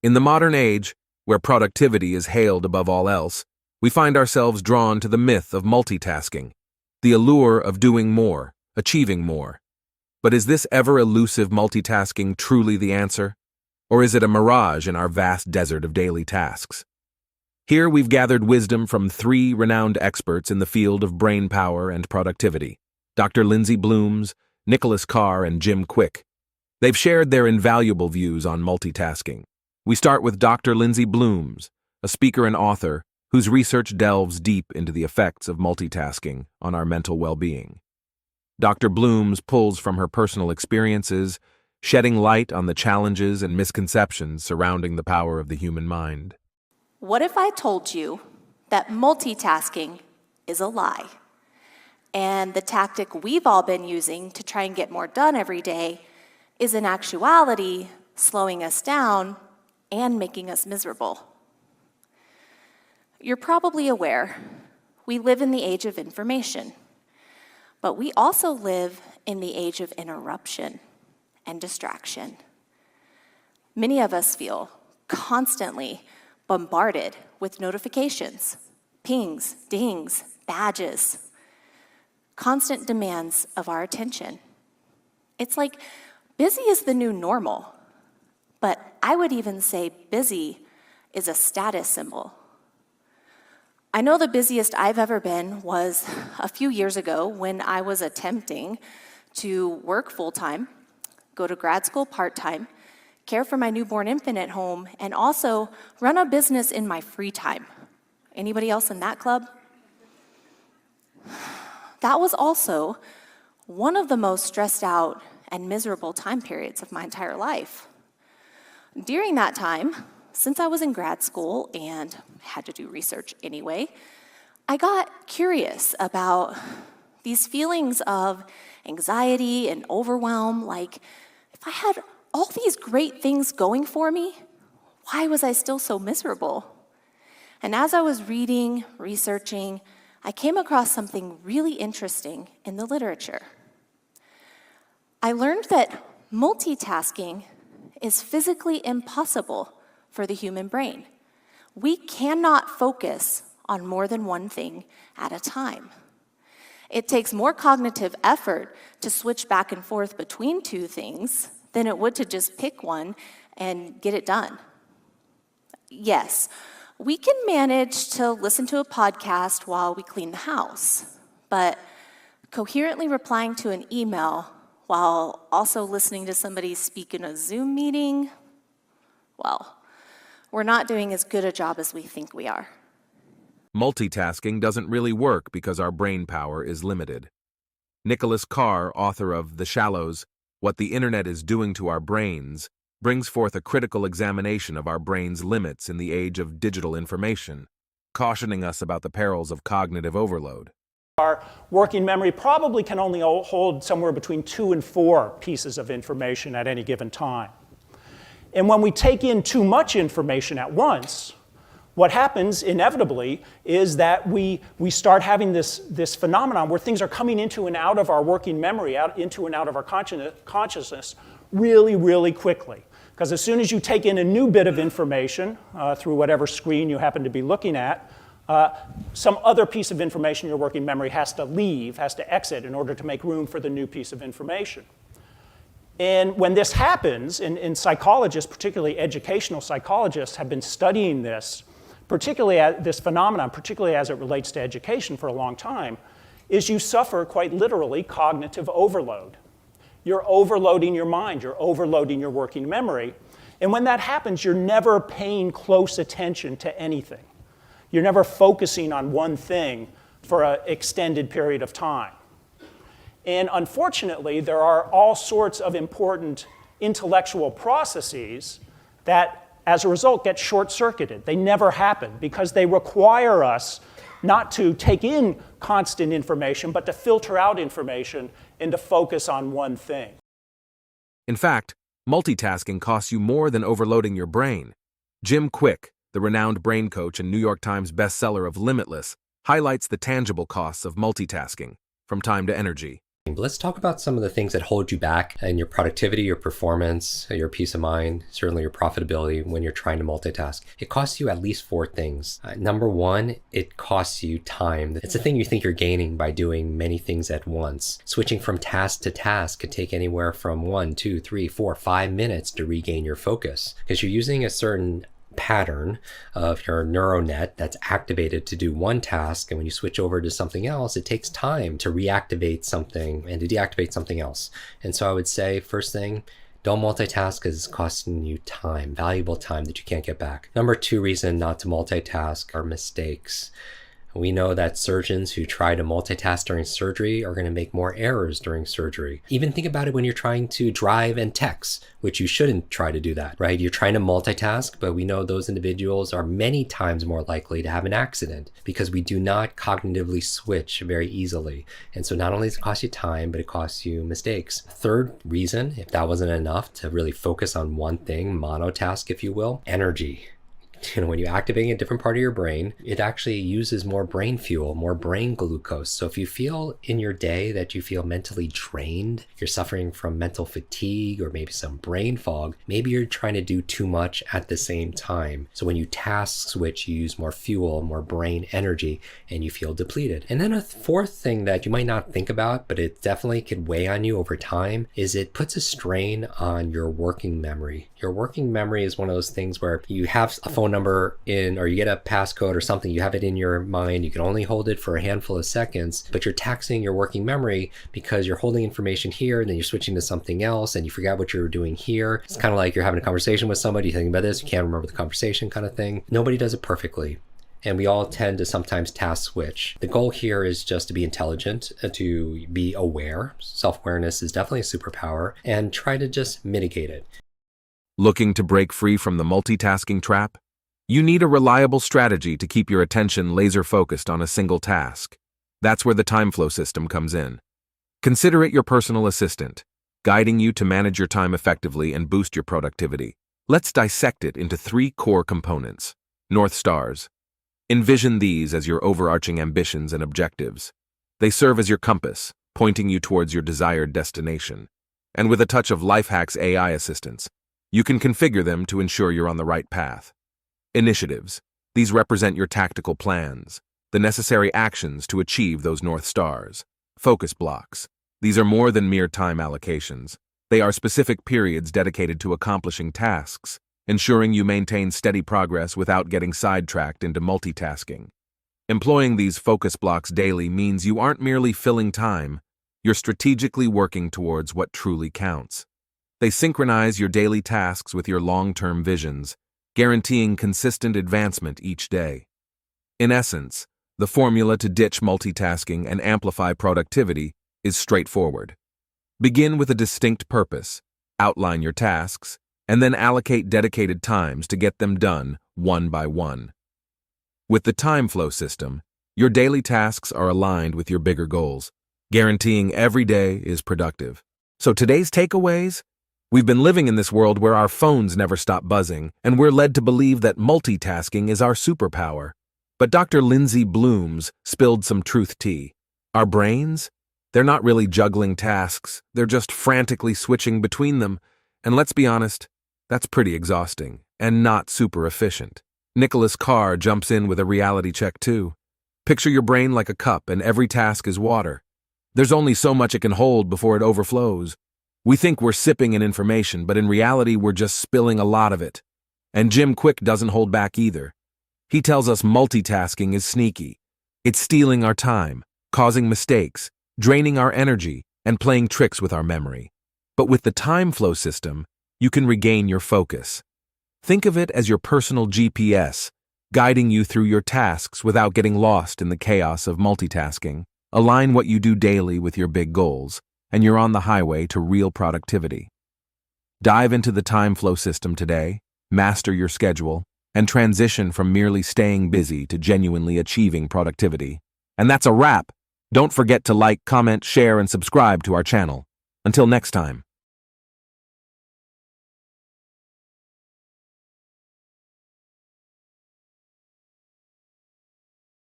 In the modern age, where productivity is hailed above all else, we find ourselves drawn to the myth of multitasking, the allure of doing more, achieving more. But is this ever-elusive multitasking truly the answer? Or is it a mirage in our vast desert of daily tasks? Here we've gathered wisdom from three renowned experts in the field of brain power and productivity, Dr. Lindsay Blooms, Carr, and Jim Kwik. They've shared their invaluable views on multitasking. We start with Dr. Lindsay Blooms, a speaker and author whose research delves deep into the effects of multitasking on our mental well-being. Dr. Blooms pulls from her personal experiences, shedding light on the challenges and misconceptions surrounding the power of the human mind. What if I told you that multitasking is a lie, and the tactic we've all been using to try and get more done every day is in actuality slowing us down and making us miserable? You're probably aware we live in the age of information, but we also live in the age of interruption and distraction. Many of us feel constantly bombarded with notifications, pings, dings, badges, constant demands of our attention. It's like busy is the new normal, but I would even say busy is a status symbol. I know the busiest I've ever been was a few years ago when I was attempting to work full-time, go to grad school part-time, care for my newborn infant at home, and also run a business in my free time. Anybody else in that club? That was also one of the most stressed out and miserable time periods of my entire life. During that time, since I was in grad school and had to do research anyway, I got curious about these feelings of anxiety and overwhelm, like if I had all these great things going for me, why was I still so miserable? And as I was reading, researching, I came across something really interesting in the literature. I learned that multitasking is physically impossible for the human brain. We cannot focus on more than one thing at a time. It takes more cognitive effort to switch back and forth between two things than it would to just pick one and get it done. Yes, we can manage to listen to a podcast while we clean the house, but coherently replying to an email while also listening to somebody speak in a Zoom meeting, well, we're not doing as good a job as we think we are. Multitasking doesn't really work because our brain power is limited. Carr, author of The Shallows, What the Internet is Doing to Our Brains, brings forth a critical examination of our brain's limits in the age of digital information, cautioning us about the perils of cognitive overload. Our working memory probably can only hold somewhere between 2 and 4 pieces of information at any given time. And when we take in too much information at once, what happens inevitably is that we start having this phenomenon where things are coming into and out of our working memory, into and out of our consciousness really, really quickly. Because as soon as you take in a new bit of information through whatever screen you happen to be looking at, some other piece of information your working memory has to leave, has to exit in order to make room for the new piece of information. And when this happens, and psychologists, particularly educational psychologists, have been studying this, this phenomenon, particularly as it relates to education for a long time, is you suffer quite literally cognitive overload. You're overloading your mind, you're overloading your working memory, and when that happens, you're never paying close attention to anything. You're never focusing on one thing for an extended period of time. And unfortunately, there are all sorts of important intellectual processes that, as a result, get short-circuited. They never happen because they require us not to take in constant information, but to filter out information and to focus on one thing. In fact, multitasking costs you more than overloading your brain. Jim Kwik, the renowned brain coach and New York Times bestseller of Limitless, highlights the tangible costs of multitasking, from time to energy. But let's talk about some of the things that hold you back in your productivity, your performance, your peace of mind, certainly your profitability when you're trying to multitask. It costs you at least 4 things. Number one, it costs you time. It's the thing you think you're gaining by doing many things at once. Switching from task to task could take anywhere from 1, 2, 3, 4, 5 minutes to regain your focus because you're using a certain pattern of your neural net that's activated to do one task, and when you switch over to something else, it takes time to reactivate something and to deactivate something else. And so I would say, first thing, don't multitask because it's costing you time, valuable time that you can't get back. Number 2 reason not to multitask are mistakes. We know that surgeons who try to multitask during surgery are going to make more errors during surgery. Even think about it when you're trying to drive and text, which you shouldn't try to do that, right? You're trying to multitask, but we know those individuals are many times more likely to have an accident because we do not cognitively switch very easily. And so not only does it cost you time, but it costs you mistakes. Third reason, if that wasn't enough to really focus on one thing, monotask, if you will, energy. When you activate a different part of your brain, it actually uses more brain fuel, more brain glucose. So if you feel in your day that you feel mentally drained, you're suffering from mental fatigue or maybe some brain fog, maybe you're trying to do too much at the same time. So when you task switch, you use more fuel, more brain energy, and you feel depleted. And then a fourth thing that you might not think about, but it definitely could weigh on you over time, is it puts a strain on your working memory. Your working memory is one of those things where you have a phone number in, or you get a passcode or something, you have it in your mind, you can only hold it for a handful of seconds, but you're taxing your working memory because you're holding information here and then you're switching to something else and you forgot what you were doing here. It's kind of like you're having a conversation with somebody, you think about this, you can't remember the conversation kind of thing. Nobody does it perfectly. And we all tend to sometimes task switch. The goal here is just to be intelligent, to be aware. Self-awareness is definitely a superpower, and try to just mitigate it. Looking to break free from the multitasking trap? You need a reliable strategy to keep your attention laser-focused on a single task. That's where the time flow system comes in. Consider it your personal assistant, guiding you to manage your time effectively and boost your productivity. Let's dissect it into 3 core components. North Stars. Envision these as your overarching ambitions and objectives. They serve as your compass, pointing you towards your desired destination. And with a touch of LifeHack's AI assistance, you can configure them to ensure you're on the right path. Initiatives. These represent your tactical plans, the necessary actions to achieve those North Stars. Focus blocks. These are more than mere time allocations. They are specific periods dedicated to accomplishing tasks, ensuring you maintain steady progress without getting sidetracked into multitasking. Employing these focus blocks daily means you aren't merely filling time, you're strategically working towards what truly counts. They synchronize your daily tasks with your long-term visions, guaranteeing consistent advancement each day. In essence, the formula to ditch multitasking and amplify productivity is straightforward. Begin with a distinct purpose, outline your tasks, and then allocate dedicated times to get them done one by one. With the time flow system, your daily tasks are aligned with your bigger goals, guaranteeing every day is productive. So today's takeaways? We've been living in this world where our phones never stop buzzing, and we're led to believe that multitasking is our superpower. But Dr. Lindsay Blooms spilled some truth tea. Our brains? They're not really juggling tasks, they're just frantically switching between them. And let's be honest, that's pretty exhausting, and not super efficient. Carr jumps in with a reality check too. Picture your brain like a cup and every task is water. There's only so much it can hold before it overflows. We think we're sipping in information, but in reality we're just spilling a lot of it. And Jim Kwik doesn't hold back either. He tells us multitasking is sneaky. It's stealing our time, causing mistakes, draining our energy, and playing tricks with our memory. But with the time flow system, you can regain your focus. Think of it as your personal GPS, guiding you through your tasks without getting lost in the chaos of multitasking. Align what you do daily with your big goals, and you're on the highway to real productivity. Dive into the time flow system today, master your schedule, and transition from merely staying busy to genuinely achieving productivity. And that's a wrap. Don't forget to like, comment, share, and subscribe to our channel. Until next time.